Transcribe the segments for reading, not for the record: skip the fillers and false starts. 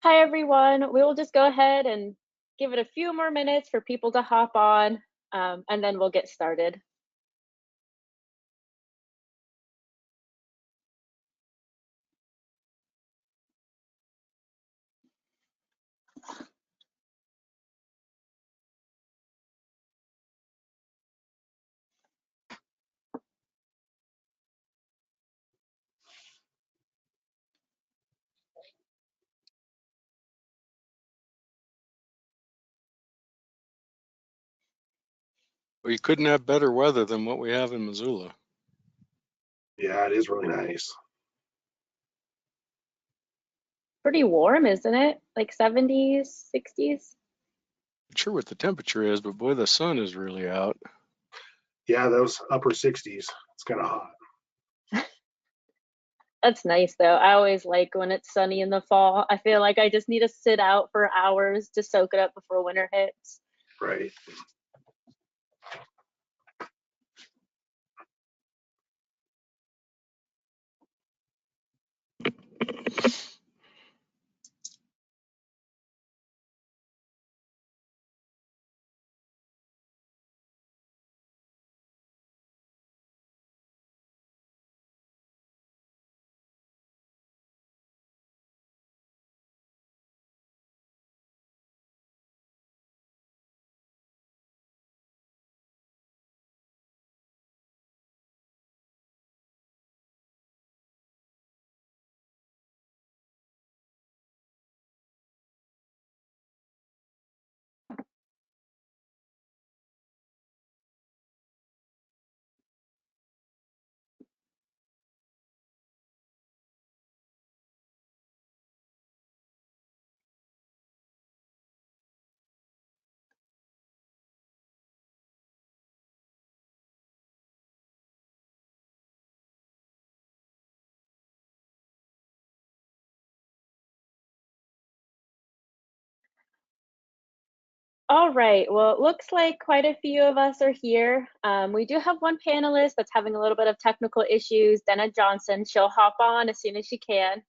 Hi, everyone. We will just go ahead and give it a few more minutes for people to hop on, and then we'll get started. Well, you couldn't have better weather than what we have in Missoula. Yeah, it is really nice. Pretty warm, isn't it? Like 70s, 60s? Not sure what the temperature is, but boy, the sun is really out. Yeah, those upper 60s. It's kind of hot. That's nice, though. I always like when it's sunny in the fall. I feel like I just need to sit out for hours to soak it up before winter hits. Right. All right, well, it looks like quite a few of us are here. We do have one panelist that's having a little bit of technical issues, Dana Johnson. She'll hop on as soon as she can.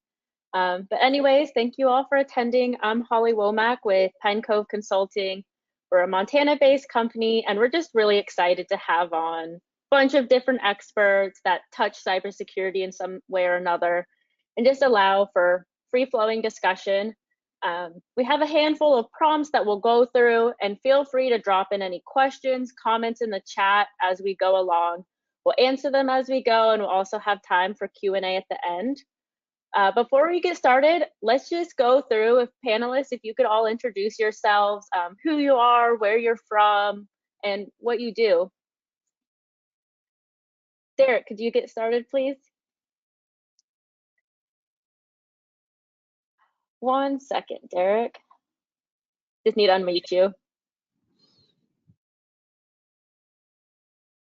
But anyways, thank you all for attending. I'm Holly Womack with Pine Cove Consulting. We're a Montana-based company, and we're just really excited to have on a bunch of different experts that touch cybersecurity in some way or another, and just allow for free-flowing discussion. We have a handful of prompts that we'll go through, and feel free to drop in any questions, comments in the chat as we go along. We'll answer them as we go, and we'll also have time for Q&A at the end. Before we get started, let's just go through, if panelists, if you could all introduce yourselves, who you are, where you're from, and what you do. Derek, could you get started, please? 1 second, Derek. Just need to unmute you.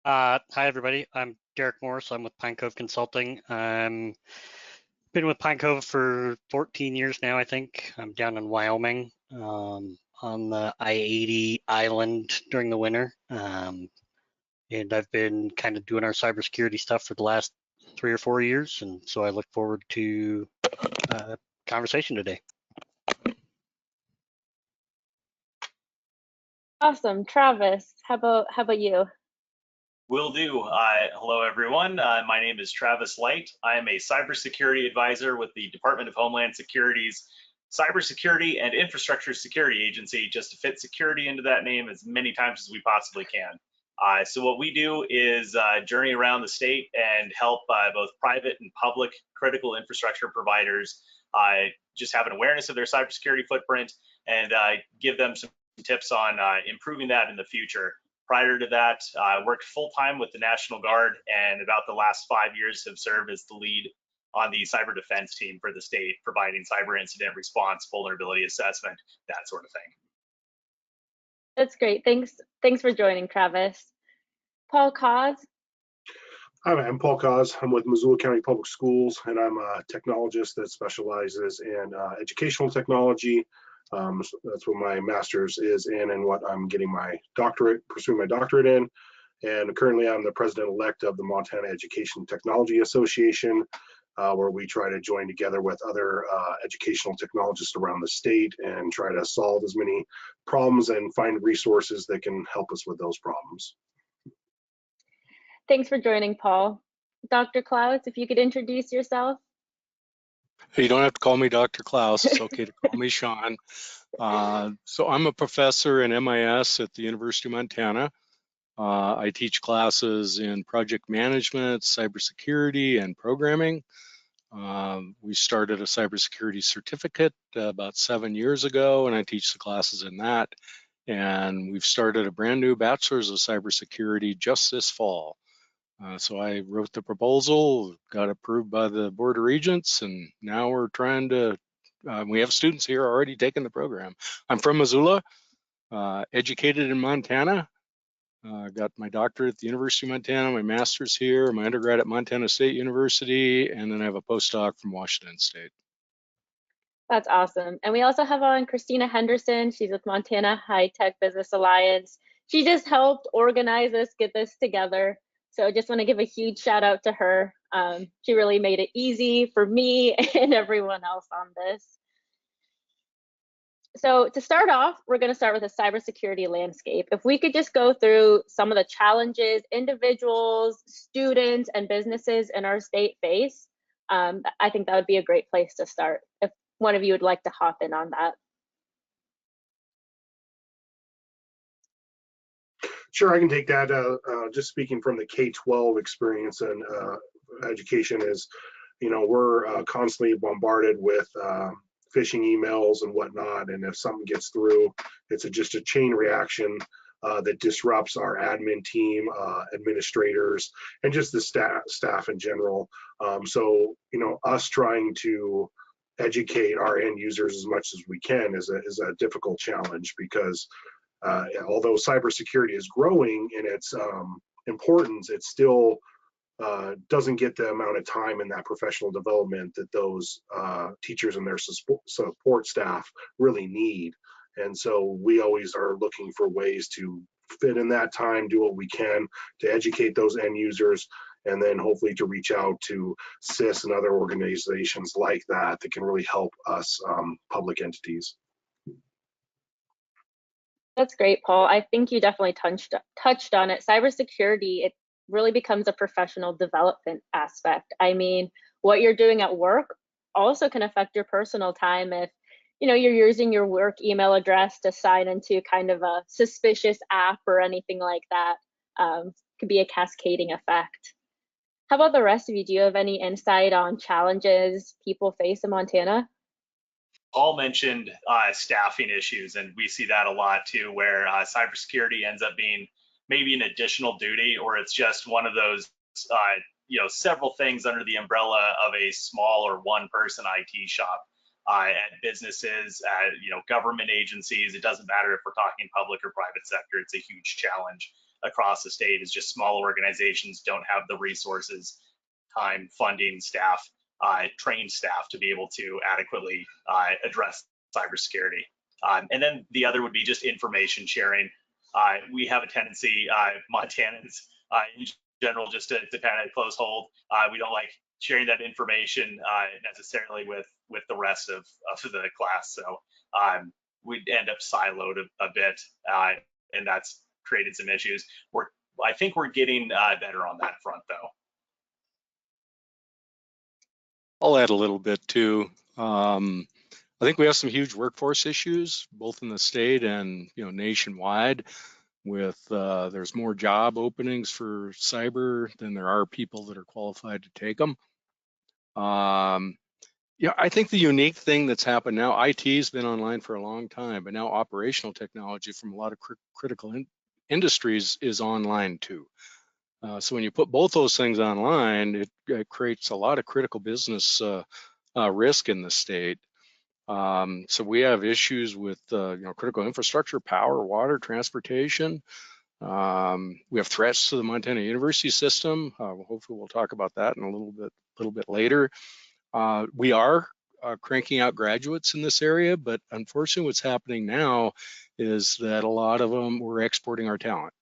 Hi, everybody. I'm Derek Morris. I'm with Pine Cove Consulting. Been with Pine Cove for 14 years now, I think. I'm down in Wyoming on the I-80 island during the winter. And I've been kind of doing our cybersecurity stuff for the last 3 or 4 years. And so I look forward to conversation today. Awesome. Travis, how about you? Will do. Hello, everyone. My name is Travis Light. I am a cybersecurity advisor with the Department of Homeland Security's Cybersecurity and Infrastructure Security Agency, just to fit security into that name as many times as we possibly can. So what we do is journey around the state and help both private and public critical infrastructure providers just have an awareness of their cybersecurity footprint and give them some tips on improving that in the future. Prior to that, I worked full-time with the National Guard, and about the last 5 years have served as the lead on the cyber defense team for the state, providing cyber incident response, vulnerability assessment, that sort of thing. That's great. Thanks for joining, Travis. Paul Cause. Hi, I'm Paul Cause. I'm with Missoula County Public Schools, and I'm a technologist that specializes in educational technology. That's what my master's is in and what I'm getting my doctorate, pursuing my doctorate in. And currently I'm the president-elect of the Montana Education Technology Association. where we try to join together with other educational technologists around the state and try to solve as many problems and find resources that can help us with those problems. Thanks for joining, Paul. Dr. Klaus, if you could introduce yourself. You don't have to call me Dr. Klaus. It's okay to call me Sean. So I'm a professor in MIS at the University of Montana. I teach classes in project management, cybersecurity, and programming. We started a cybersecurity certificate about 7 years ago, and I teach the classes in that. And we've started a brand new bachelor's of cybersecurity just this fall. So I wrote the proposal, got approved by the Board of Regents, and now we're trying to, we have students here already taking the program. I'm from Missoula, educated in Montana. Got my doctorate at the University of Montana, my master's here, my undergrad at Montana State University, and then I have a postdoc from Washington State. That's awesome. And we also have on Christina Henderson. She's with Montana High Tech Business Alliance. She just helped organize us, get this together. So I just want to give a huge shout out to her. She really made it easy for me and everyone else on this. So to start off, we're going to start with a cybersecurity landscape. If we could just go through some of the challenges individuals, students, and businesses in our state face, I think that would be a great place to start. If one of you would like to hop in on that. Sure, I can take that. Just speaking from the K-12 experience and education is, we're constantly bombarded with phishing emails and whatnot. And if something gets through, it's just a chain reaction that disrupts our admin team, administrators, and just the staff in general. So, us trying to educate our end users as much as we can is a difficult challenge, because although cybersecurity is growing in its importance, it still doesn't get the amount of time in that professional development that those teachers and their support staff really need. And so we always are looking for ways to fit in that time, do what we can to educate those end users, and then hopefully to reach out to CIS and other organizations like that that can really help us public entities. That's great, Paul. I think you definitely touched on it. Cybersecurity, it really becomes a professional development aspect. I mean, what you're doing at work also can affect your personal time. If you're using your work email address to sign into kind of a suspicious app or anything like that, could be a cascading effect. How about the rest of you? Do you have any insight on challenges people face in Montana? Paul mentioned staffing issues, and we see that a lot too, where cybersecurity ends up being maybe an additional duty, or it's just one of those, several things under the umbrella of a small or one-person IT shop. At businesses, at government agencies, it doesn't matter if we're talking public or private sector. It's a huge challenge across the state. Is just small organizations don't have the resources, time, funding, staff, trained staff to be able to adequately address cybersecurity. And then the other would be just information sharing. We have a tendency, Montanans in general, just to kind of close hold. We don't like sharing that information necessarily with the rest of the class. So we'd end up siloed a bit, and that's created some issues. I think we're getting better on that front, though. I'll add a little bit too. I think we have some huge workforce issues, both in the state and nationwide. With there's more job openings for cyber than there are people that are qualified to take them. I think the unique thing that's happened now, IT has been online for a long time, but now operational technology from a lot of critical industries is online too. So when you put both those things online, it creates a lot of critical business risk in the state. So we have issues with critical infrastructure, power, water, transportation. We have threats to the Montana University system. Hopefully we'll talk about that in a little bit later. We are cranking out graduates in this area, but unfortunately what's happening now is that a lot of them, we're exporting our talent.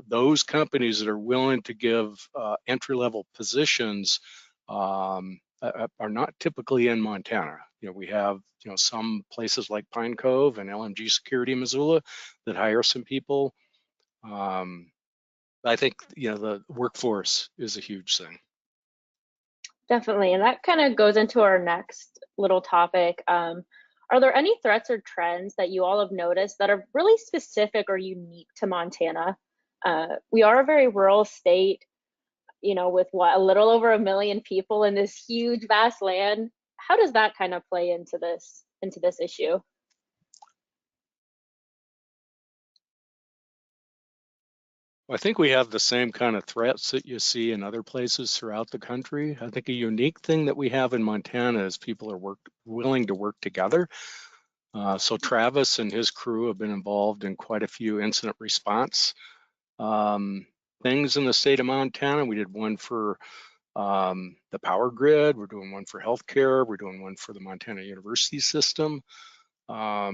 Those companies that are willing to give entry-level positions are not typically in Montana. We have some places like Pine Cove and LMG Security in Missoula that hire some people. I think the workforce is a huge thing. Definitely, and that kind of goes into our next little topic. Are there any threats or trends that you all have noticed that are really specific or unique to Montana? We are a very rural state, with a little over 1 million people in this huge, vast land. How does that kind of play into this issue? I think we have the same kind of threats that you see in other places throughout the country. I think a unique thing that we have in Montana is people are willing to work together. So Travis and his crew have been involved in quite a few incident response things in the state of Montana. We did one for the power grid. We're doing one for healthcare. We're doing one for the Montana University system. But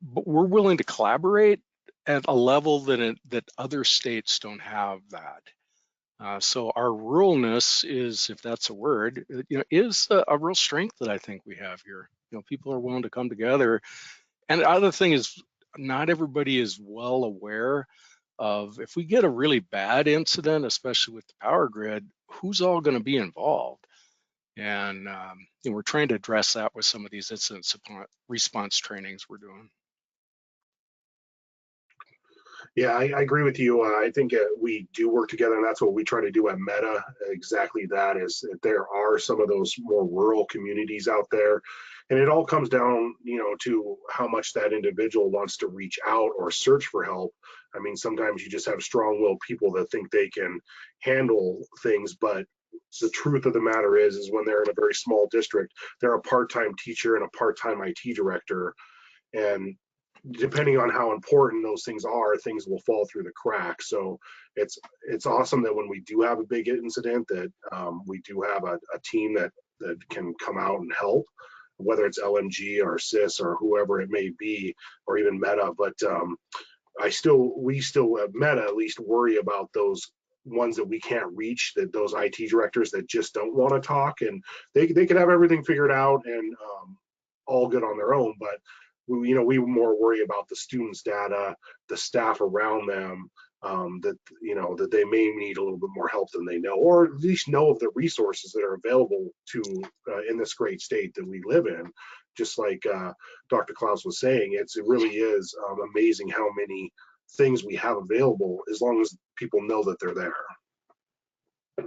we're willing to collaborate at a level that other states don't have that. So our ruralness is, if that's a word, is a real strength that I think we have here. People are willing to come together. And the other thing is, not everybody is well aware of, if we get a really bad incident, especially with the power grid, who's all going to be involved. And we're trying to address that with some of these incident response trainings we're doing. Yeah, I agree with you. I think we do work together, and that's what we try to do at Meta. Exactly that is that there are some of those more rural communities out there, and it all comes down, to how much that individual wants to reach out or search for help. I mean, sometimes you just have strong-willed people that think they can handle things, but the truth of the matter is when they're in a very small district, they're a part-time teacher and a part-time IT director, and depending on how important those things are, things will fall through the cracks. So it's awesome that when we do have a big incident, that we do have a team that can come out and help, whether it's LMG or CIS or whoever it may be, or even Meta. But we still at Meta at least worry about those ones that we can't reach, that those IT directors that just don't want to talk, and they could have everything figured out and all good on their own, but we more worry about the students' data, the staff around them, that they may need a little bit more help than they know, or at least know of the resources that are available to in this great state that we live in. Just like Dr. Klaus was saying, it really is amazing how many things we have available, as long as people know that they're there.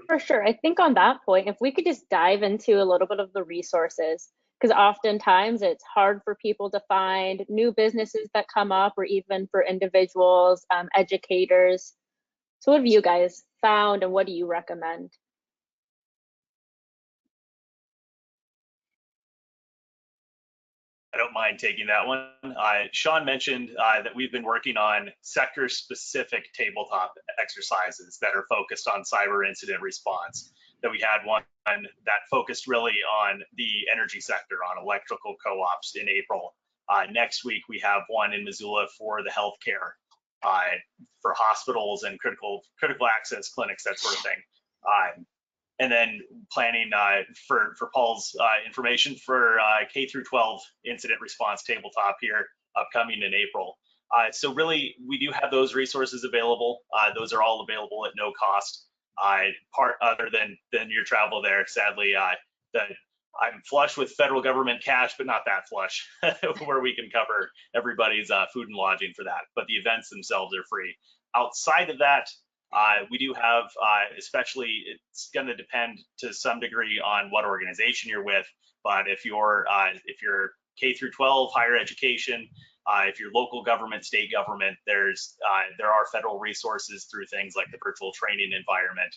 For sure. I think on that point, if we could just dive into a little bit of the resources, because oftentimes it's hard for people to find new businesses that come up, or even for individuals, educators. So what have you guys found, and what do you recommend? I don't mind taking that one. Sean mentioned that we've been working on sector-specific tabletop exercises that are focused on cyber incident response. That we had one that focused really on the energy sector, on electrical co-ops in April. Next week, we have one in Missoula for the healthcare, for hospitals and critical access clinics, that sort of thing. And then planning for Paul's information for K through 12 incident response tabletop here, upcoming in April. So really, we do have those resources available. Those are all available at no cost. Part other than your travel there. Sadly, I'm flush with federal government cash, but not that flush, where we can cover everybody's food and lodging for that. But the events themselves are free. Outside of that, we do have, especially, it's going to depend to some degree on what organization you're with. But if you're K through 12 higher education, if you're local government, state government, there are federal resources through things like the virtual training environment.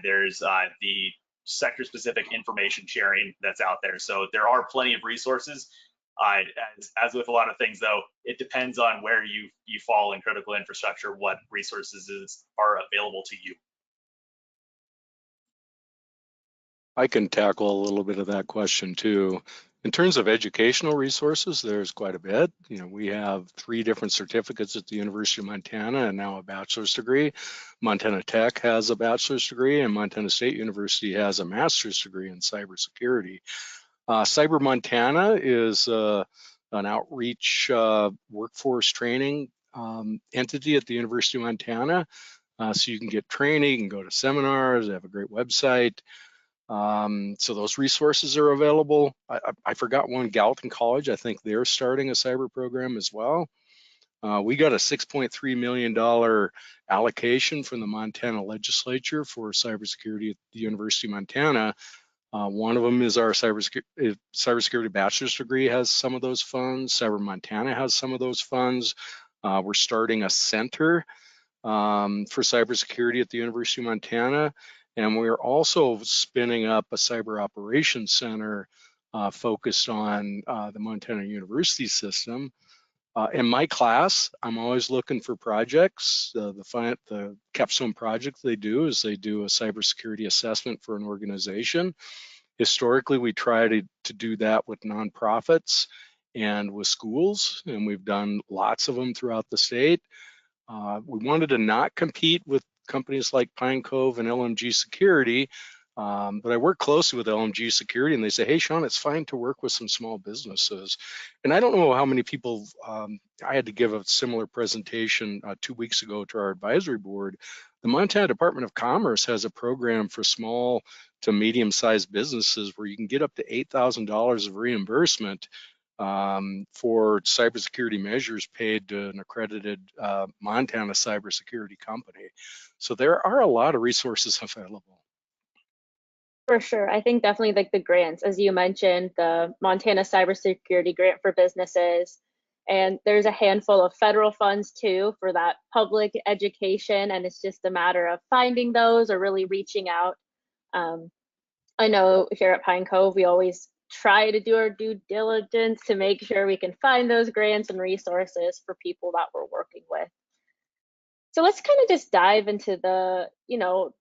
There's the sector-specific information sharing that's out there. So there are plenty of resources. As with a lot of things, though, it depends on where you fall in critical infrastructure, what resources are available to you. I can tackle a little bit of that question too. In terms of educational resources, there's quite a bit. You know, we have 3 different certificates at the University of Montana and now a bachelor's degree. Montana Tech has a bachelor's degree and Montana State University has a master's degree in cybersecurity. Cyber Montana is an outreach workforce training entity at the University of Montana. So you can get training, you can go to seminars, they have a great website. So those resources are available. I forgot one, Gallatin College, I think they're starting a cyber program as well. We got a $6.3 million allocation from the Montana legislature for cybersecurity at the University of Montana. One of them is our cybersecurity bachelor's degree has some of those funds. Cyber Montana has some of those funds. We're starting a center for cybersecurity at the University of Montana. And we're also spinning up a cyber operations center focused on the Montana University system. In my class, I'm always looking for projects. The capstone project they do is they do a cybersecurity assessment for an organization. Historically, we try to do that with nonprofits and with schools, and we've done lots of them throughout the state. We wanted to not compete with companies like Pine Cove and LMG Security, but I work closely with LMG Security and they say, hey, Sean, it's fine to work with some small businesses. And I don't know how many people, I had to give a similar presentation 2 weeks ago to our advisory board. The Montana Department of Commerce has a program for small to medium-sized businesses where you can get up to $8,000 of reimbursement for cybersecurity measures paid to an accredited Montana cybersecurity company. So there are a lot of resources available. For sure. I think definitely like the grants, as you mentioned, the Montana Cybersecurity Grant for Businesses, and there's a handful of federal funds too for that public education, and it's just a matter of finding those or really reaching out. I know here at Pine Cove, we always try to do our due diligence to make sure we can find those grants and resources for people that we're working with. So let's kind of just dive into the,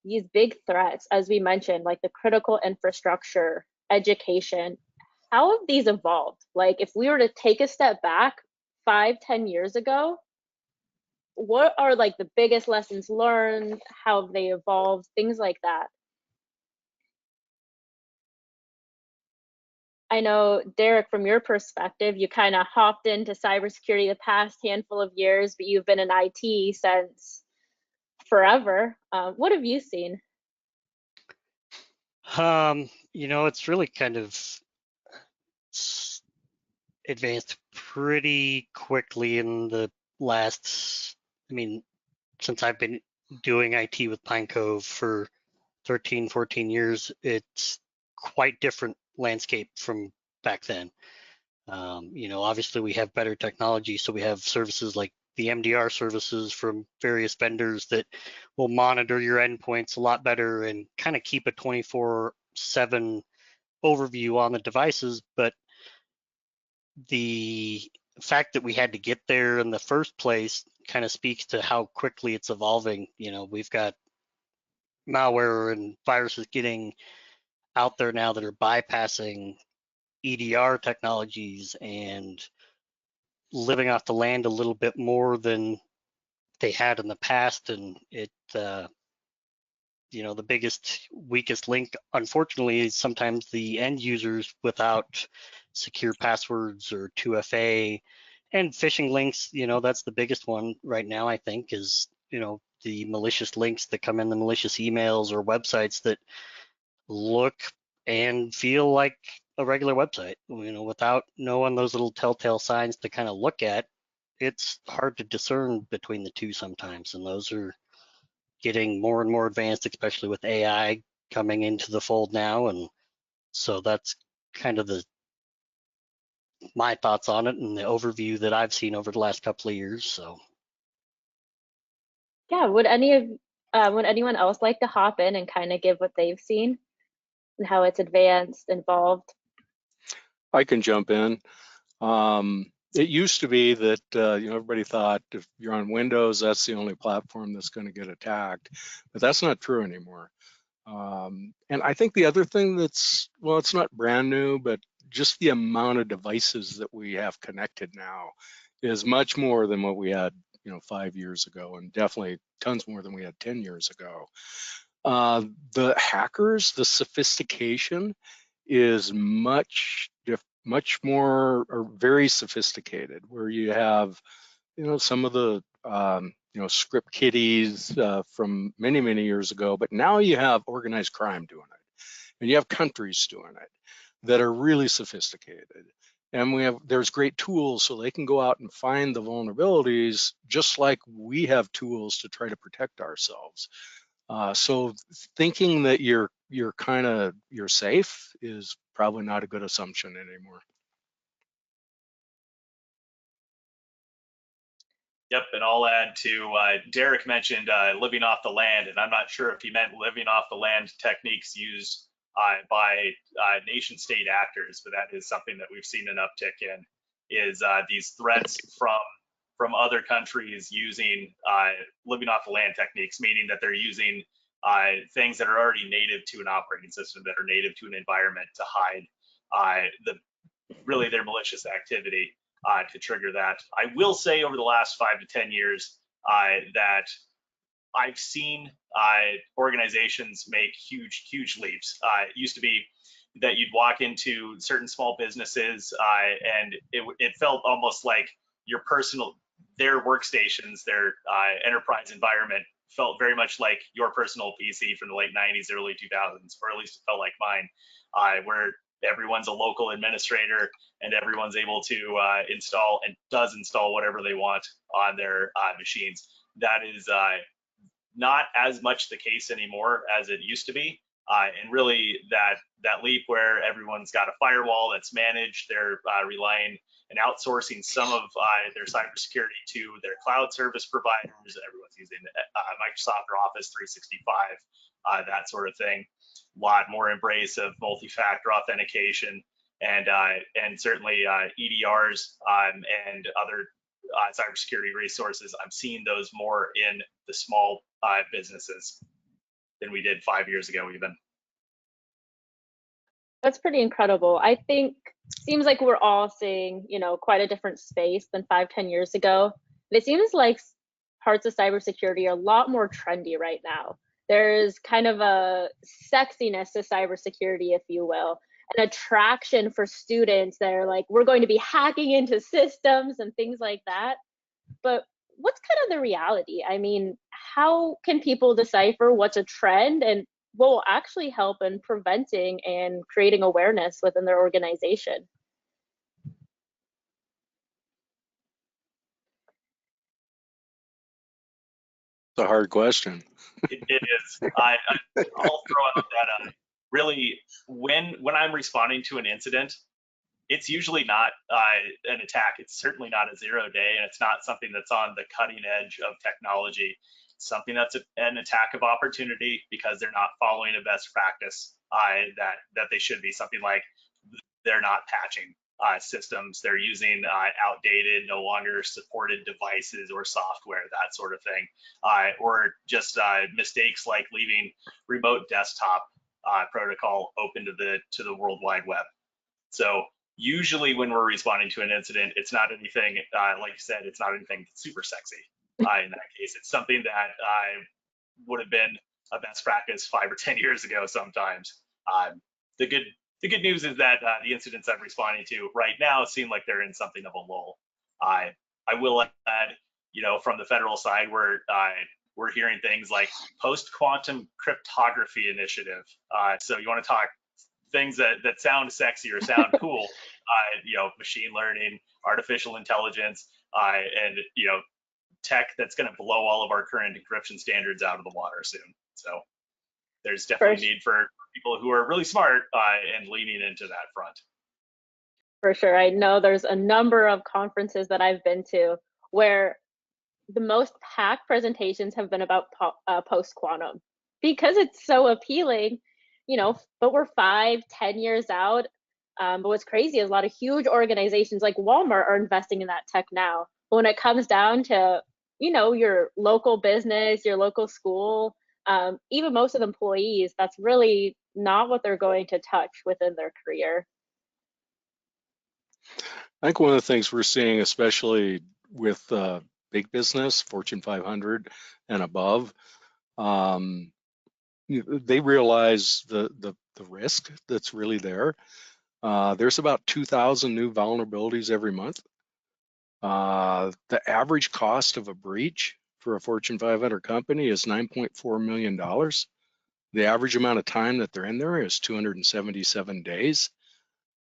these big threats, as we mentioned, like the critical infrastructure, education. How have these evolved? Like if we were to take a step back 5-10 years ago, what are like the biggest lessons learned? How have they evolved? Things like that. I know, Derek, from your perspective, you kind of hopped into cybersecurity the past handful of years, but you've been in IT since forever. What have you seen? It's really kind of advanced pretty quickly in the last, since I've been doing IT with Pine Cove for 13, 14 years, it's quite different landscape from back then. Obviously we have better technology, so we have services like the MDR services from various vendors that will monitor your endpoints a lot better and kind of keep a 24/7 overview on the devices. But the fact that we had to get there in the first place kind of speaks to how quickly it's evolving. We've got malware and viruses getting out there now that are bypassing EDR technologies and living off the land a little bit more than they had in the past. And the biggest, weakest link, unfortunately, is sometimes the end users without secure passwords or 2FA and phishing links. That's the biggest one right now, I think, is, the malicious links that come in, the malicious emails or websites that look and feel like a regular website. Without knowing those little telltale signs to kind of look at, it's hard to discern between the two sometimes. And those are getting more and more advanced, especially with AI coming into the fold now. And so that's kind of my thoughts on it and the overview that I've seen over the last couple of years. So Yeah, would anyone else like to hop in and kind of give what they've seen and how it's advanced, involved? I can jump in. It used to be that everybody thought if you're on Windows, that's the only platform that's going to get attacked, but that's not true anymore. And I think the other thing it's not brand new, but just the amount of devices that we have connected now is much more than what we had, 5 years ago, and definitely tons more than we had 10 years ago. The hackers, the sophistication is much more, or very sophisticated, where you have, some of the, script kiddies from many, many years ago, but now you have organized crime doing it, and you have countries doing it that are really sophisticated. And there's great tools so they can go out and find the vulnerabilities, just like we have tools to try to protect ourselves. So thinking that you're safe is probably not a good assumption anymore. Yep, and I'll add to Derek mentioned living off the land, and I'm not sure if he meant living off the land techniques used by nation state actors, but that is something that we've seen an uptick in, is these threats from other countries using living off the land techniques, meaning that they're using things that are already native to an operating system, that are native to an environment, to hide really their malicious activity. To trigger that. I will say over the last 5 to 10 years that I've seen organizations make huge leaps. It used to be that you'd walk into certain small businesses and it felt almost like their workstations, their enterprise environment felt very much like your personal PC from the late 90s, early 2000s, or at least it felt like mine, where everyone's a local administrator and everyone's able to install and does install whatever they want on their machines. That is not as much the case anymore as it used to be. And really that leap where everyone's got a firewall that's managed, they're relying and outsourcing some of their cybersecurity to their cloud service providers. Everyone's using Microsoft or Office 365, that sort of thing. A lot more embrace of multi-factor authentication, and certainly EDRs and other cybersecurity resources. I'm seeing those more in the small businesses than we did 5 years ago even. That's pretty incredible. I think seems like we're all seeing, quite a different space than 5, 10 years ago. It seems like parts of cybersecurity are a lot more trendy right now. There's kind of a sexiness to cybersecurity, if you will, an attraction for students that are like, we're going to be hacking into systems and things like that. But what's kind of the reality? I mean, how can people decipher what's a trend and what will actually help in preventing and creating awareness within their organization? It's a hard question. It is. I'll throw out that really when I'm responding to an incident, it's usually not an attack. It's certainly not a 0 day, and it's not something that's on the cutting edge of technology. It's something that's an attack of opportunity because they're not following a best practice that they should be. Something like they're not patching systems, they're using outdated, no longer supported devices or software, that sort of thing, or just mistakes like leaving remote desktop protocol open to the World Wide Web. So usually when we're responding to an incident, it's not anything, like you said, it's not anything super sexy. In that case, it's something that would have been a best practice 5 or 10 years ago sometimes. The good news is that the incidents I'm responding to right now seem like they're in something of a lull. I will add, from the federal side, we're hearing things like post-quantum cryptography initiative. So you want to talk things that sound sexy or sound cool, machine learning, artificial intelligence, and tech that's going to blow all of our current encryption standards out of the water soon. So there's definitely need for people who are really smart and leaning into that front. For sure. I know there's a number of conferences that I've been to where the most packed presentations have been about post-quantum because it's so appealing, but we're 5, 10 years out. But what's crazy is a lot of huge organizations like Walmart are investing in that tech now. But when it comes down to, your local business, your local school, even most of the employees, that's really not what they're going to touch within their career. I think one of the things we're seeing, especially with big business, Fortune 500 and above, they realize the risk that's really there. There's about 2,000 new vulnerabilities every month. The average cost of a breach for a Fortune 500 company is $9.4 million. The average amount of time that they're in there is 277 days.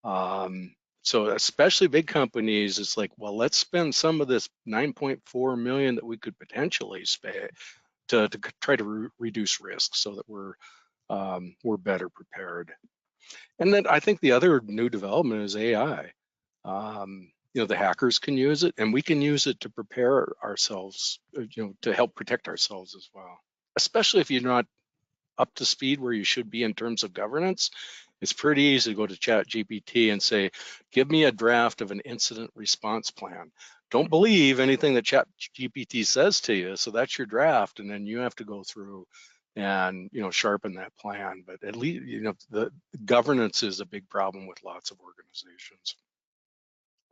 So especially big companies, it's like, well, let's spend some of this 9.4 million that we could potentially spend to try to reduce risk so that we're better prepared. And then I think the other new development is AI. The hackers can use it, and we can use it to prepare ourselves, to help protect ourselves as well. Especially if you're not up to speed where you should be in terms of governance, it's pretty easy to go to ChatGPT and say, give me a draft of an incident response plan. Don't believe anything that ChatGPT says to you. So that's your draft. And then you have to go through and, sharpen that plan. But at least, the governance is a big problem with lots of organizations.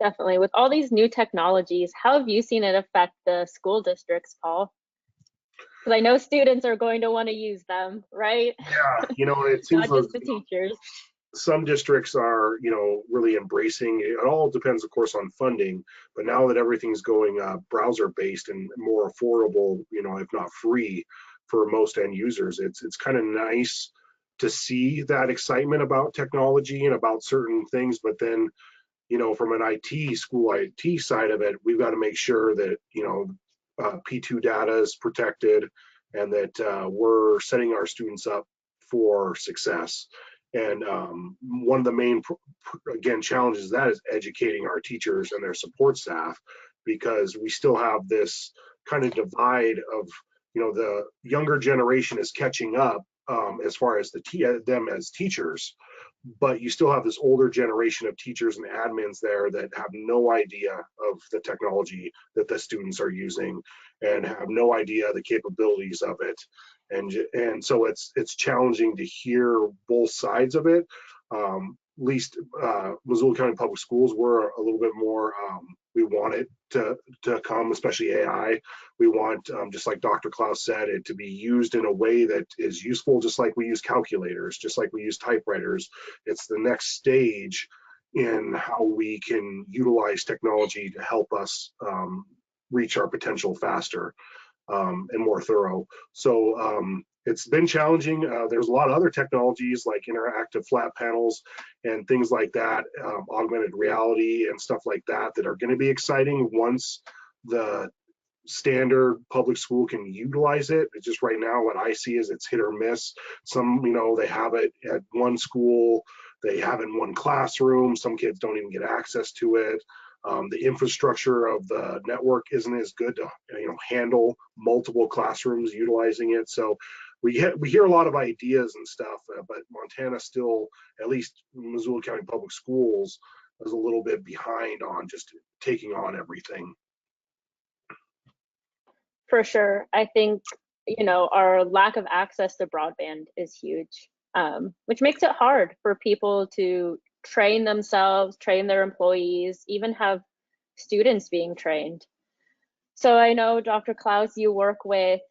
Definitely. With all these new technologies, how have you seen it affect the school districts, Paul? Because I know students are going to want to use them, right? Yeah, it seems Not just the teachers. Some districts are, really embracing it. It all depends, of course, on funding. But now that everything's going browser-based and more affordable, if not free for most end users, it's kind of nice to see that excitement about technology and about certain things. But then, from an school IT side of it, we've got to make sure that, P2 data is protected and that we're setting our students up for success. And one of the main, again, challenges that is educating our teachers and their support staff, because we still have this kind of divide of, the younger generation is catching up as far as them as teachers, but you still have this older generation of teachers and admins there that have no idea of the technology that the students are using and have no idea the capabilities of it. And so it's challenging to hear both sides of it. At least Missoula County Public Schools, we're a little bit more, we want it to come, especially AI. We want, just like Dr. Klaus said, it to be used in a way that is useful, just like we use calculators, just like we use typewriters. It's the next stage in how we can utilize technology to help us reach our potential faster and more thorough. So it's been challenging. There's a lot of other technologies like interactive flat panels and things like that, augmented reality and stuff like that, that are going to be exciting once the standard public school can utilize it. It's just right now what I see is it's hit or miss. Some, they have it at one school, they have it in one classroom. Some kids don't even get access to it. The infrastructure of the network isn't as good to handle multiple classrooms utilizing it. So we hear a lot of ideas and stuff, but Montana still, at least Missoula County Public Schools, is a little bit behind on just taking on everything. For sure. I think, our lack of access to broadband is huge, which makes it hard for people to train themselves, train their employees, even have students being trained. So I know, Dr. Klaus, you work with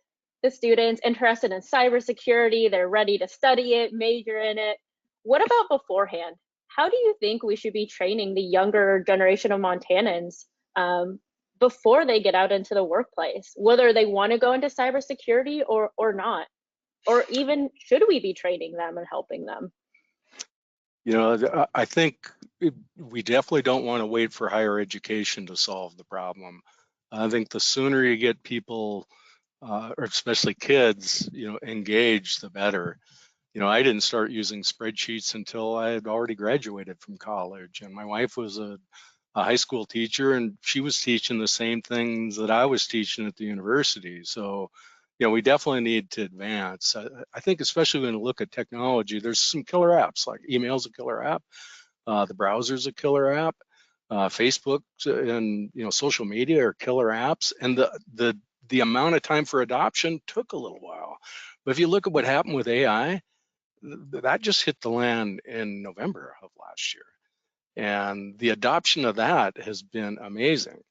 the students interested in cybersecurity. They're ready to study it, major in it. What about beforehand? How do you think we should be training the younger generation of Montanans before they get out into the workplace, whether they want to go into cybersecurity or not? Or even should we be training them and helping them? I think we definitely don't want to wait for higher education to solve the problem. I think the sooner you get people, or especially kids, engaged, the better. I didn't start using spreadsheets until I had already graduated from college, and my wife was a high school teacher, and she was teaching the same things that I was teaching at the university. So, we definitely need to advance. I think especially when you look at technology, there's some killer apps, like email's a killer app, the browser's a killer app, Facebook and social media are killer apps, and the amount of time for adoption took a little while. But if you look at what happened with AI, that just hit the land in November of last year. And the adoption of that has been amazing.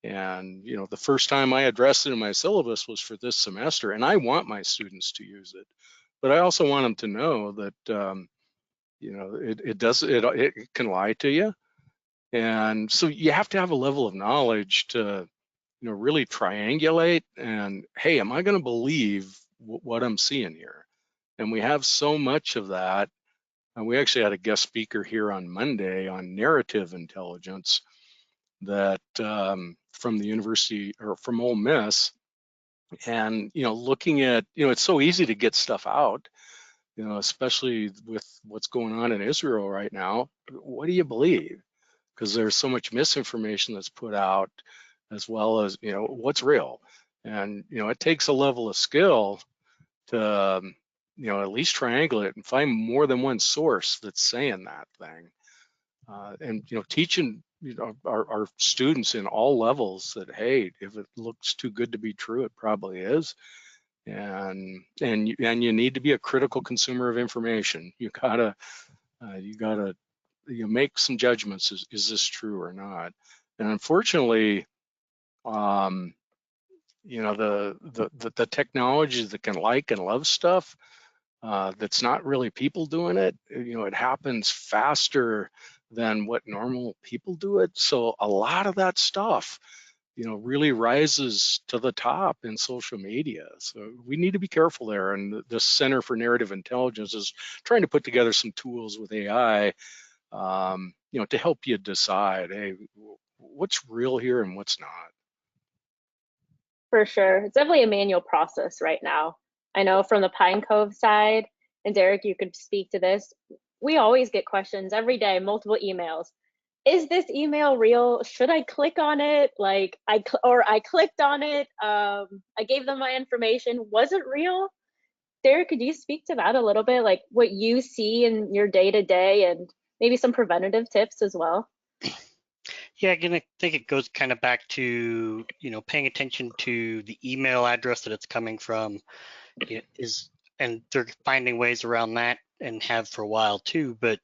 And, you know, the first time I addressed it in my syllabus was for this semester, and I want my students to use it. But I also want them to know that, you know, it can lie to you. And so you have to have a level of knowledge to, you know, really triangulate and, hey, am I going to believe what I'm seeing here? And we have so much of that. And we actually had a guest speaker here on Monday on narrative intelligence that from the university or from Ole Miss. And, you know, looking at, you know, it's so easy to get stuff out, you know, especially with what's going on in Israel right now. What do you believe? Because there's so much misinformation that's put out, as well as, you know, what's real. And, you know, it takes a level of skill to, you know, at least triangulate and find more than one source that's saying that thing. And, you know, teaching, you know, our students in all levels that, hey, if it looks too good to be true, it probably is. And you need to be a critical consumer of information. You gotta you make some judgments. Is this true or not? And unfortunately, you know, the technology that can like and love stuff, that's not really people doing it. You know, it happens faster than what normal people do it. So a lot of that stuff, you know, really rises to the top in social media. So we need to be careful there. And the Center for Narrative Intelligence is trying to put together some tools with AI, you know, to help you decide, hey, what's real here and what's not. For sure. It's definitely a manual process right now. I know from the Pine Cove side, and Derek, you could speak to this. We always get questions every day, multiple emails. Is this email real? Should I click on it? Like I clicked on it. I gave them my information. Was it real? Derek, could you speak to that a little bit? Like what you see in your day to day and maybe some preventative tips as well? Yeah, again, I think it goes kind of back to, you know, paying attention to the email address that it's coming from and they're finding ways around that and have for a while too, but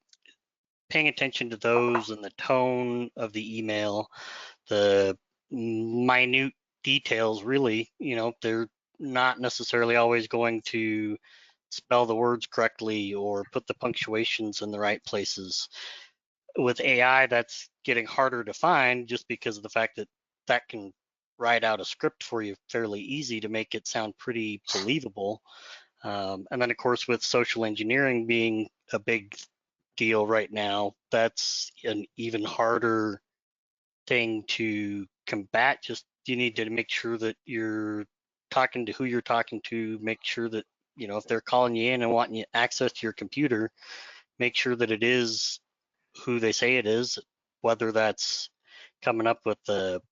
paying attention to those and the tone of the email, the minute details, really, you know, they're not necessarily always going to spell the words correctly or put the punctuations in the right places. With AI, that's getting harder to find just because of the fact that that can write out a script for you fairly easy to make it sound pretty believable. And then, of course, with social engineering being a big deal right now, that's an even harder thing to combat. Just you need to make sure that you're talking to who you're talking to, make sure that, you know, if they're calling you in and wanting you access to your computer, make sure that it is who they say it is, whether that's coming up with the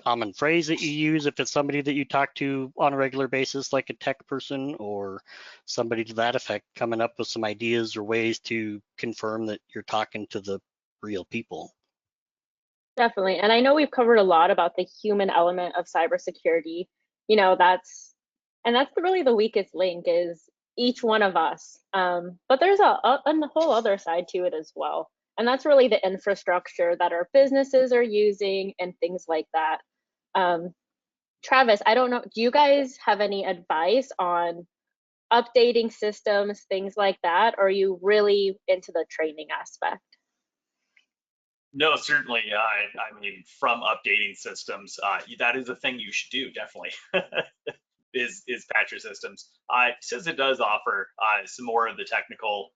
common phrase that you use if it's somebody that you talk to on a regular basis, like a tech person or somebody to that effect, coming up with some ideas or ways to confirm that you're talking to the real people. Definitely. And I know we've covered a lot about the human element of cybersecurity. You know, that's really the weakest link is each one of us. But there's a whole other side to it as well. And that's really the infrastructure that our businesses are using and things like that. Travis, I don't know, do you guys have any advice on updating systems, things like that? Or are you really into the training aspect? No, certainly. I mean, from updating systems, that is a thing you should do, definitely, is patch your systems. Since it does offer some more of the technical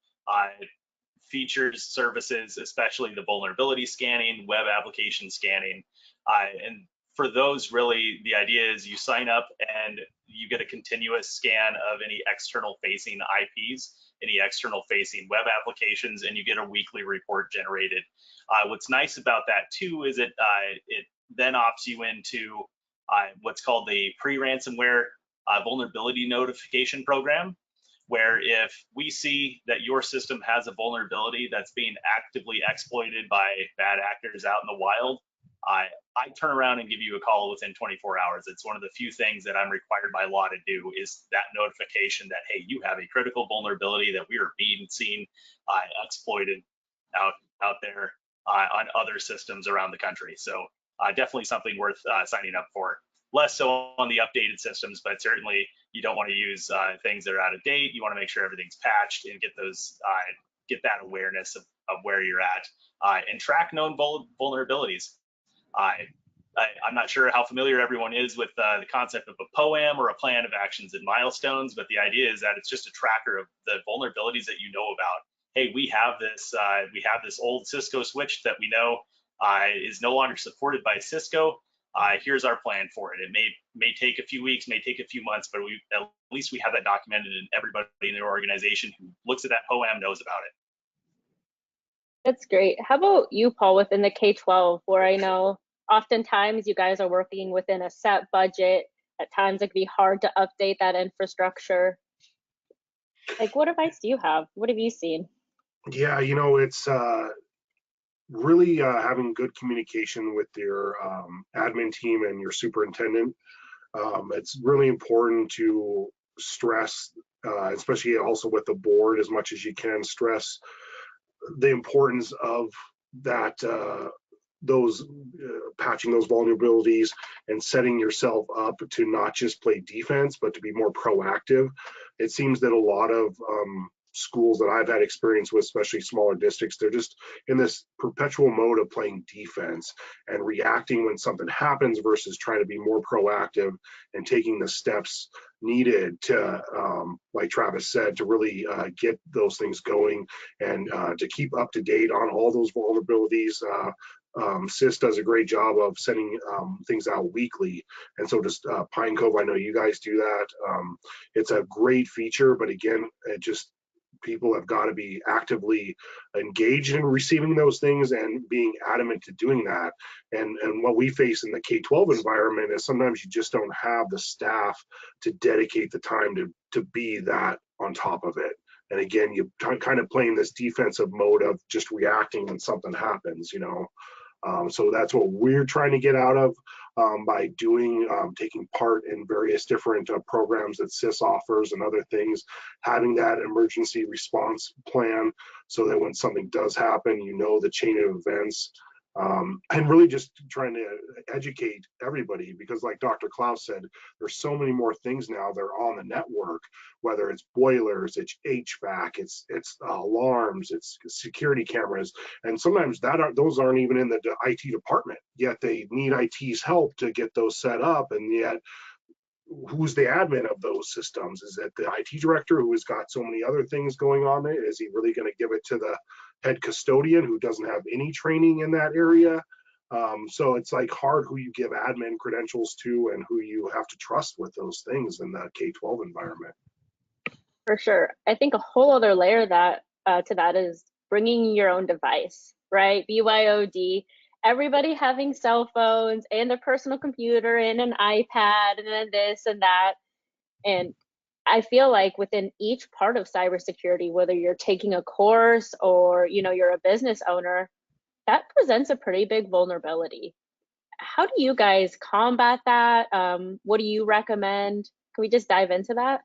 features, services, especially the vulnerability scanning, web application scanning. And for those, really, the idea is you sign up and you get a continuous scan of any external facing IPs, any external facing web applications, and you get a weekly report generated. What's nice about that too is it then opts you into what's called the pre-ransomware vulnerability notification program, where if we see that your system has a vulnerability that's being actively exploited by bad actors out in the wild, I turn around and give you a call within 24 hours. It's one of the few things that I'm required by law to do is that notification that, hey, you have a critical vulnerability that we are being seen exploited out there. on other systems around the country. So definitely something worth signing up for. Less so on the updated systems, but certainly you don't want to use things that are out of date. You want to make sure everything's patched and get that awareness of where you're at and track known vulnerabilities. I'm not sure how familiar everyone is with the concept of a POAM or a plan of actions and milestones, but the idea is that it's just a tracker of the vulnerabilities that you know about. Hey, we have this old Cisco switch that we know is no longer supported by Cisco. Here's our plan for it. It may take a few weeks, may take a few months, but at least we have that documented, and everybody in their organization who looks at that POAM knows about it. That's great. How about you, Paul, within the K-12, where I know oftentimes you guys are working within a set budget. At times it can be hard to update that infrastructure. Like, what advice do you have? What have you seen? Yeah, it's really having good communication with your admin team and your superintendent. It's really important to stress, especially also with the board, as much as you can, stress the importance of that, those patching those vulnerabilities and setting yourself up to not just play defense, but to be more proactive. It seems that a lot of schools that I've had experience with, especially smaller districts, they're just in this perpetual mode of playing defense and reacting when something happens versus trying to be more proactive and taking the steps needed to, like Travis said, to really get those things going and to keep up to date on all those vulnerabilities. CIS does a great job of sending things out weekly, and so does Pine Cove. I know you guys do that. It's a great feature, but again, it just, people have got to be actively engaged in receiving those things and being adamant to doing that. And what we face in the K-12 environment is sometimes you just don't have the staff to dedicate the time to be that on top of it. And again, you kind of playing this defensive mode of just reacting when something happens, so that's what we're trying to get out of by doing, taking part in various different programs that CIS offers and other things, having that emergency response plan so that when something does happen, the chain of events, and really just trying to educate everybody, because like Dr. Klaus said, there's so many more things now that are on the network, whether it's boilers, it's HVAC, it's alarms, it's security cameras, and sometimes those aren't even in the IT department, yet they need IT's help to get those set up, and yet who's the admin of those systems? Is it the IT director who has got so many other things going on there? Is he really going to give it to the head custodian who doesn't have any training in that area? So it's like hard who you give admin credentials to and who you have to trust with those things in the K-12 environment. For sure. I think a whole other layer to that is bringing your own device, right? BYOD. Everybody having cell phones and their personal computer and an iPad and then this and that. And I feel like within each part of cybersecurity, whether you're taking a course or you're a business owner, that presents a pretty big vulnerability. How do you guys combat that? What do you recommend? Can we just dive into that?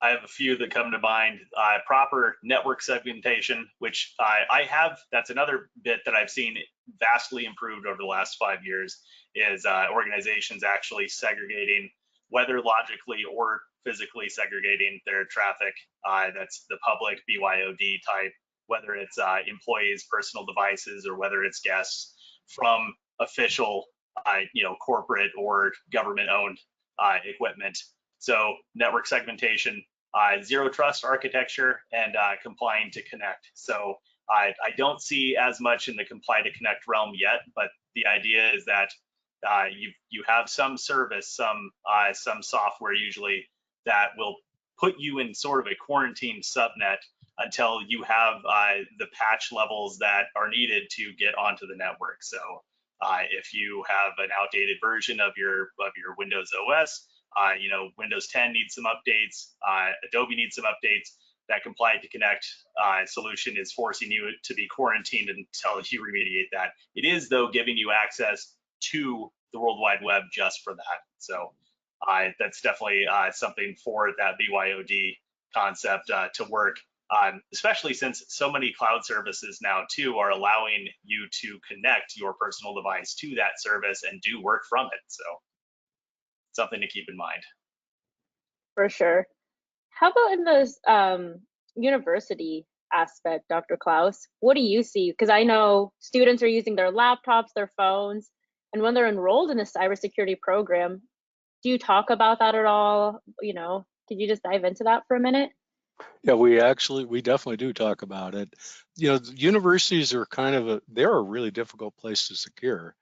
I have a few that come to mind. Proper network segmentation, which I have. That's another bit that I've seen vastly improved over the last 5 years, is organizations actually segregating, whether logically or physically segregating their traffic. That's the public BYOD type, whether it's employees' personal devices or whether it's guests, from official, corporate or government-owned equipment. So network segmentation, zero trust architecture, and complying to connect. So I don't see as much in the comply to connect realm yet, but the idea is that you have some service, some software usually, that will put you in sort of a quarantine subnet until you have the patch levels that are needed to get onto the network. So if you have an outdated version of your Windows OS, Windows 10 needs some updates, Adobe needs some updates, that comply to connect solution is forcing you to be quarantined until you remediate that. It is, though, giving you access to the World Wide Web just for that. So that's definitely something for that BYOD concept to work. especially since so many cloud services now too are allowing you to connect your personal device to that service and do work from it. So something to keep in mind. For sure. How about in the university aspect, Dr. Klaus? What do you see? Because I know students are using their laptops, their phones, and when they're enrolled in a cybersecurity program, do you talk about that at all? Could you just dive into that for a minute? Yeah, we definitely do talk about it. Universities are they're a really difficult place to secure.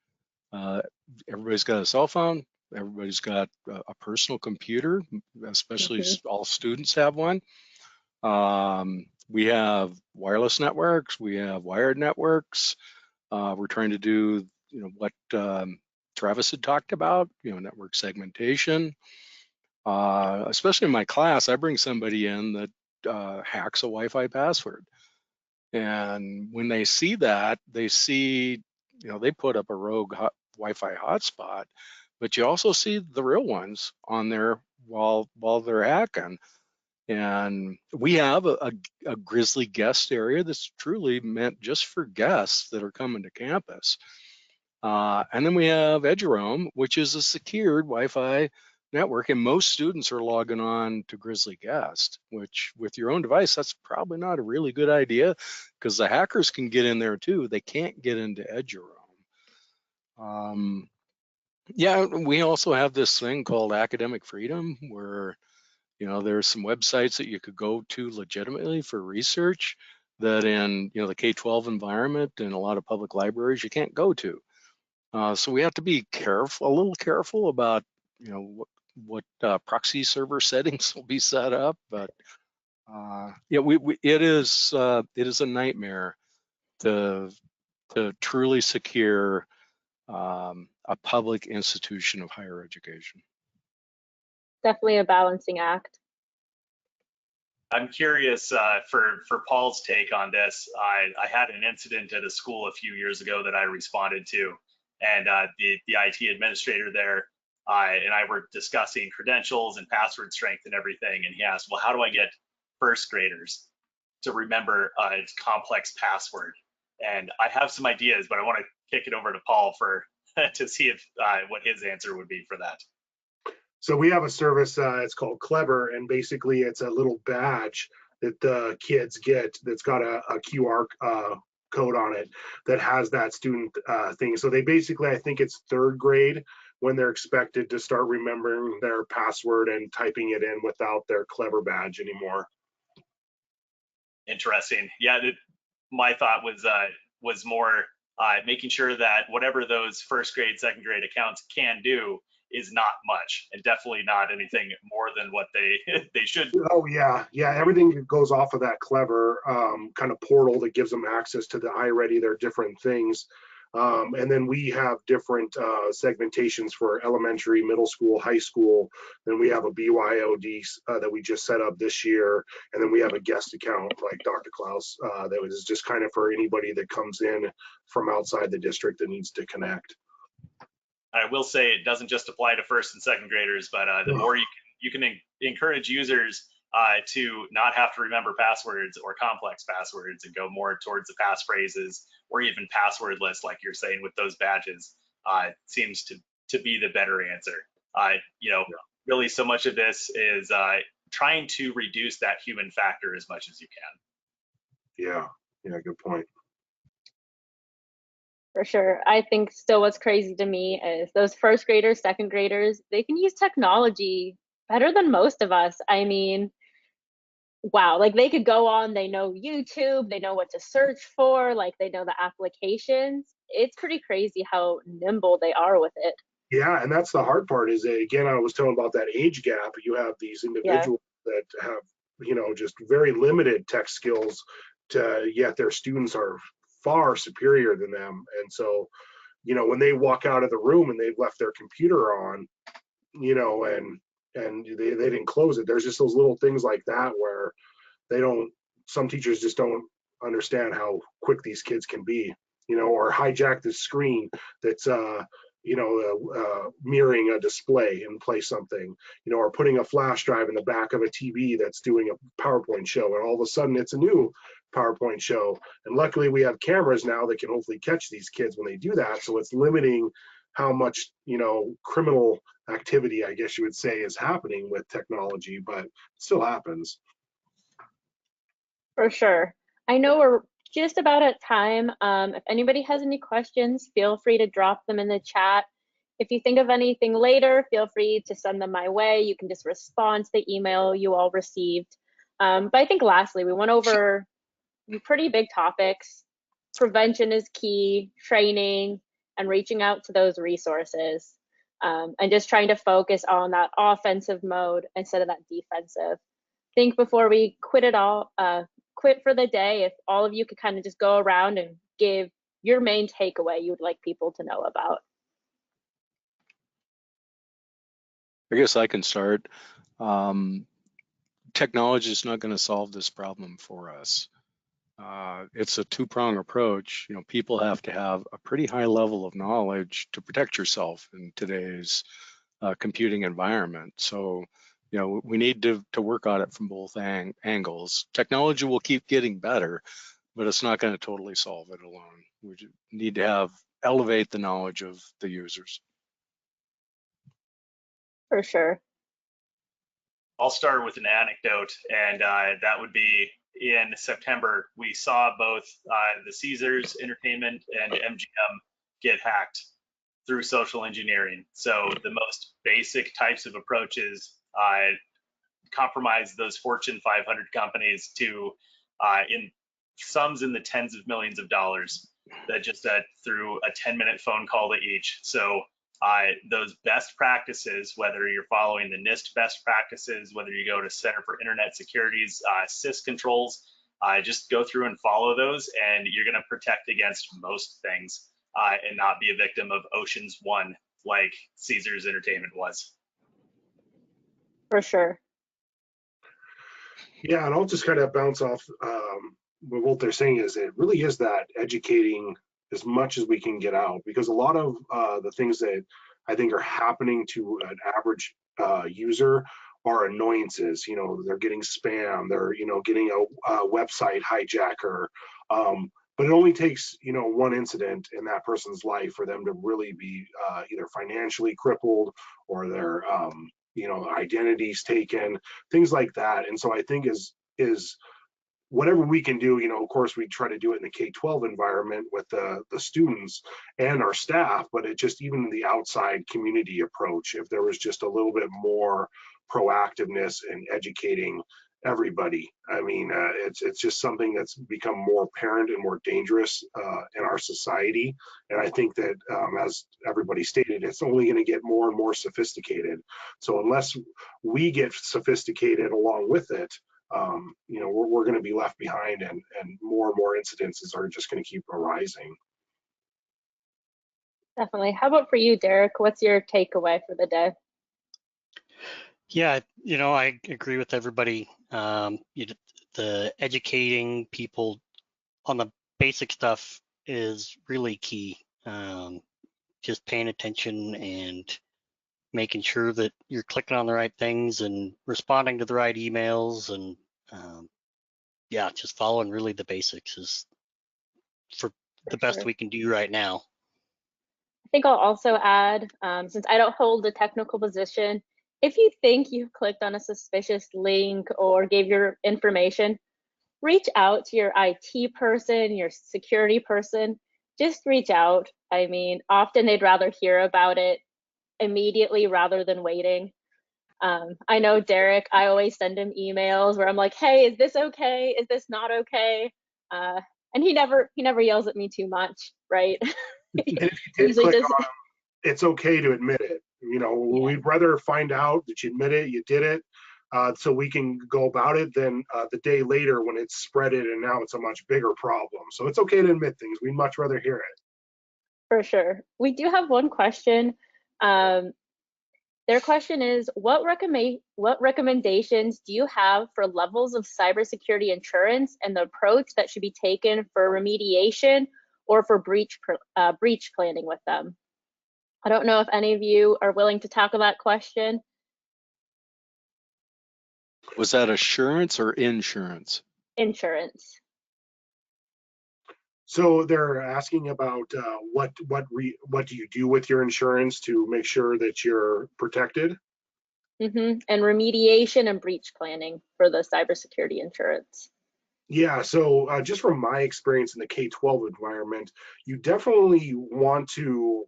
Everybody's got a cell phone. Everybody's got a personal computer, especially Mhm. all students have one. We have wireless networks. We have wired networks. We're trying to do, what Travis had talked about, network segmentation. Especially in my class, I bring somebody in that hacks a Wi-Fi password. And when they see that, they see, they put up a rogue Wi-Fi hotspot, but you also see the real ones on there while they're hacking. And we have a Grizzly guest area that's truly meant just for guests that are coming to campus. And then we have Eduroam, which is a secured Wi-Fi network, and most students are logging on to Grizzly Guest, which with your own device, that's probably not a really good idea because the hackers can get in there too. They can't get into Eduroam. Yeah, we also have this thing called academic freedom where, there's some websites that you could go to legitimately for research that in, the K-12 environment and a lot of public libraries you can't go to. So we have to be a little careful about, what proxy server settings will be set up. But yeah, it is a nightmare to truly secure a public institution of higher education. Definitely a balancing act. I'm curious for Paul's take on this. I had an incident at a school a few years ago that I responded to, and the IT administrator there and I were discussing credentials and password strength and everything, and he asked, well, how do I get first graders to remember its complex password? And I have some ideas, but I want to kick it over to Paul to see if what his answer would be for that. So we have a service, it's called Clever, and basically it's a little badge that the kids get that's got a QR code on it that has that student thing. So they basically, I think it's third grade when they're expected to start remembering their password and typing it in without their Clever badge anymore. Interesting. Yeah, my thought was more making sure that whatever those first grade, second grade accounts can do is not much, and definitely not anything more than what they should. Oh yeah, everything goes off of that Clever kind of portal that gives them access to the iReady, their different things. And then we have different segmentations for elementary, middle school, high school. Then we have a BYOD that we just set up this year. And then we have a guest account like Dr. Klaus that is just kind of for anybody that comes in from outside the district that needs to connect. I will say it doesn't just apply to first and second graders, but the more you can encourage users to not have to remember passwords or complex passwords and go more towards the passphrases or even passwordless, like you're saying with those badges, seems to be the better answer. Really so much of this is trying to reduce that human factor as much as you can. Yeah, good point. For sure. I think still what's crazy to me is those first graders, second graders, they can use technology better than most of us. I mean, wow, like they could go on, they know YouTube, they know what to search for, like they know the applications. It's pretty crazy how nimble they are with it. Yeah, and that's the hard part is that, again, I was telling about that age gap. You have these individuals that have, just very limited tech skills, yet their students are far superior than them. And so, when they walk out of the room and they've left their computer on, and they didn't close it, there's just those little things like that where some teachers just don't understand how quick these kids can be, or hijack the screen that's mirroring a display and play something, or putting a flash drive in the back of a TV that's doing a PowerPoint show, and all of a sudden it's a new PowerPoint show. And luckily we have cameras now that can hopefully catch these kids when they do that. So it's limiting how much, criminal activity, I guess you would say, is happening with technology, but it still happens. For sure. I know we're just about at time. If anybody has any questions, feel free to drop them in the chat. If you think of anything later, feel free to send them my way. You can just respond to the email you all received. But I think lastly, we went over pretty big topics. Prevention is key, training, and reaching out to those resources. And just trying to focus on that offensive mode instead of that defensive. Think before we quit for the day, if all of you could kind of just go around and give your main takeaway you would like people to know about. I guess I can start. Technology is not going to solve this problem for us. It's a two-prong approach. People have to have a pretty high level of knowledge to protect yourself in today's computing environment. So, we need to work on it from both angles. Technology will keep getting better, but it's not going to totally solve it alone. We need to elevate the knowledge of the users. For sure. I'll start with an anecdote, and that would be in September, we saw both the Caesars Entertainment and MGM get hacked through social engineering. So the most basic types of approaches compromise those Fortune 500 companies to in sums in the tens of millions of dollars, that just through a 10-minute phone call to each. So those best practices, whether you're following the NIST best practices, whether you go to Center for Internet Security's CIS controls, just go through and follow those, and you're going to protect against most things and not be a victim of Ocean's 1 like Caesars Entertainment was. For sure. Yeah, and I'll just kind of bounce off what they're saying is it really is that educating as much as we can get out, because a lot of the things that I think are happening to an average user are annoyances. They're getting spam, they're getting a website hijacker, but it only takes one incident in that person's life for them to really be either financially crippled or their identities taken, things like that. And so I think is whatever we can do, of course we try to do it in the K-12 environment with the students and our staff, but it just even the outside community approach, if there was just a little bit more proactiveness in educating everybody. I mean, it's just something that's become more apparent and more dangerous in our society. And I think that as everybody stated, it's only going to get more and more sophisticated. So unless we get sophisticated along with it, we're going to be left behind, and more incidences are just going to keep arising. Definitely. How about for you, Derek? What's your takeaway for the day? Yeah, I agree with everybody. The educating people on the basic stuff is really key. Just paying attention and making sure that you're clicking on the right things and responding to the right emails, and yeah, just following really the basics is for the best sure. we can do right now. I think I'll also add, since I don't hold a technical position, if you think you've clicked on a suspicious link or gave your information, reach out to your IT person, your security person. Just reach out. I mean, often they'd rather hear about it immediately rather than waiting. I know Derek, I always send him emails where I'm like, hey, is this okay? Is this not okay? And he never yells at me too much, right? And if you did click on them, it's okay to admit it. Yeah. We'd rather find out that you admit it, you did it, so we can go about it than the day later when it's spreaded and now it's a much bigger problem. So it's okay to admit things. We'd much rather hear it. For sure. We do have one question. Their question is, what recommendations do you have for levels of cybersecurity insurance and the approach that should be taken for remediation or for breach planning with them? I don't know if any of you are willing to tackle that question. Was that assurance or insurance? Insurance. So they're asking about what do you do with your insurance to make sure that you're protected? And remediation and breach planning for the cybersecurity insurance. Yeah, so just from my experience in the K-12 environment, you definitely want to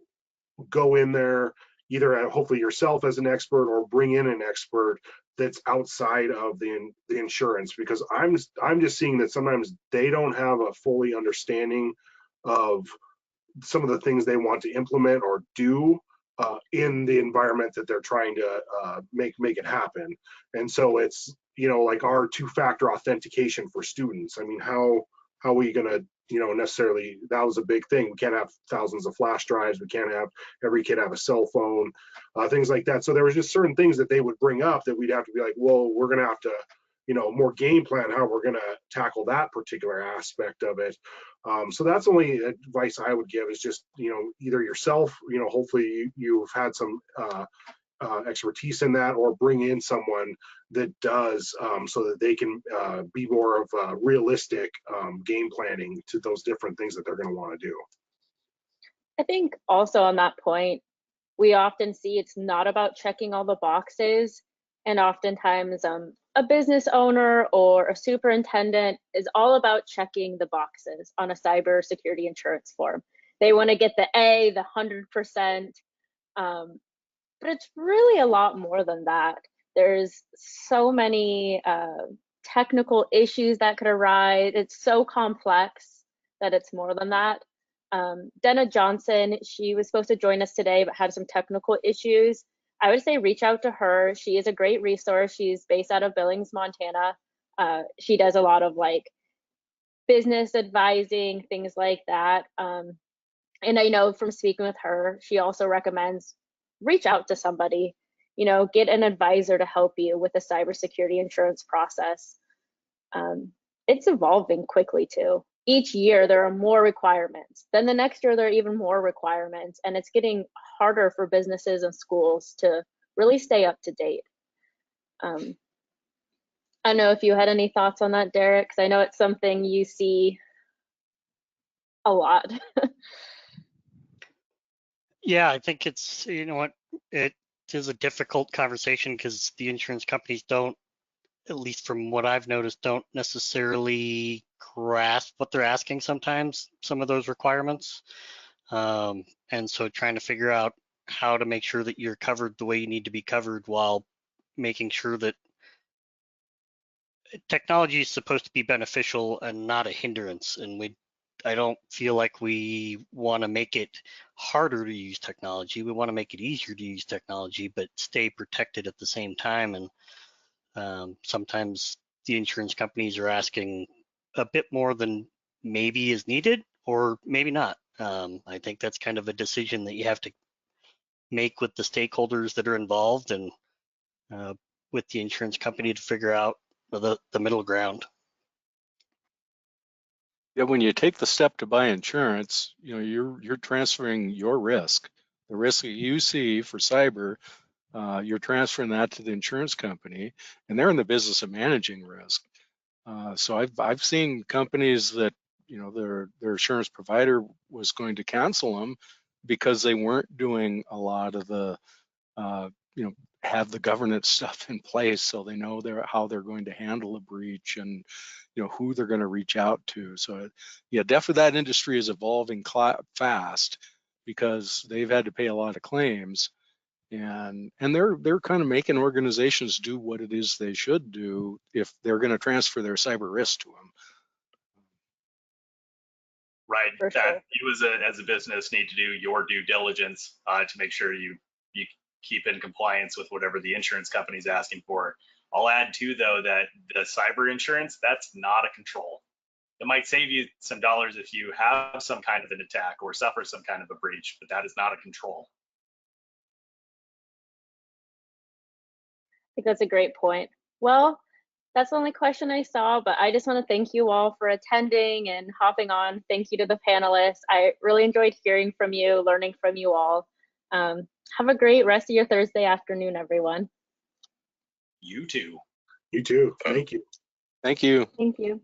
go in there either hopefully yourself as an expert or bring in an expert that's outside of the insurance, because I'm just seeing that sometimes they don't have a fully understanding of some of the things they want to implement or do in the environment that they're trying to make it happen. And so it's, you know, like our two-factor authentication for students. I mean, how are we going to, you know, necessarily, that was a big thing. We can't have thousands of flash drives. We can't have every kid have a cell phone, things like that. So there was just certain things that they would bring up that we'd have to be like, well, we're going to have to, you know, more game plan how we're going to tackle that particular aspect of it. So that's the only advice I would give is just, you know, either yourself, you know, hopefully you've had some expertise in that, or bring in someone that does, so that they can be more of realistic game planning to those different things that they're going to want to do. I think also on that point, we often see it's not about checking all the boxes, and oftentimes a business owner or a superintendent is all about checking the boxes on a cybersecurity insurance form. They want to get the A, the 100%, but it's really a lot more than that. There's so many technical issues that could arise. It's so complex that it's more than that. Denna Johnson, she was supposed to join us today, but had some technical issues. I would say reach out to her. She is a great resource. She's based out of Billings, Montana. She does a lot of like business advising, things like that. And I know from speaking with her, she also recommends reach out to somebody, you know, get an advisor to help you with the cybersecurity insurance process. It's evolving quickly too. Each year there are more requirements. Then the next year there are even more requirements, and it's getting harder for businesses and schools to really stay up to date. I don't know if you had any thoughts on that, Derek, because I know it's something you see a lot. Yeah, I think it's, you know what, it is a difficult conversation because the insurance companies don't, at least from what I've noticed, don't necessarily grasp what they're asking sometimes, some of those requirements. And so trying to figure out how to make sure that you're covered the way you need to be covered while making sure that technology is supposed to be beneficial and not a hindrance. And I don't feel like we want to make it harder to use technology. We want to make it easier to use technology, but stay protected at the same time. And sometimes the insurance companies are asking a bit more than maybe is needed, or maybe not. I think that's kind of a decision that you have to make with the stakeholders that are involved and with the insurance company to figure out the middle ground. Yeah, when you take the step to buy insurance, you know, you're transferring your risk, the risk that you see for cyber. You're transferring that to the insurance company, and they're in the business of managing risk. So I've seen companies that, you know, their insurance provider was going to cancel them because they weren't doing a lot of the you know, have the governance stuff in place so they know how they're going to handle a breach and, you know, who they're going to reach out to. So yeah, definitely that industry is evolving fast because they've had to pay a lot of claims, and they're kind of making organizations do what it is they should do if they're going to transfer their cyber risk to them. Right. For That sure. you as a business need to do your due diligence to make sure you keep in compliance with whatever the insurance company is asking for. I'll add too, though, that the cyber insurance, that's not a control. It might save you some dollars if you have some kind of an attack or suffer some kind of a breach, but that is not a control. I think that's a great point. Well, that's the only question I saw, but I just want to thank you all for attending and hopping on. Thank you to the panelists. I really enjoyed hearing from you, learning from you all. Have a great rest of your Thursday afternoon, everyone. You too. You too. Thank you. Thank you. Thank you.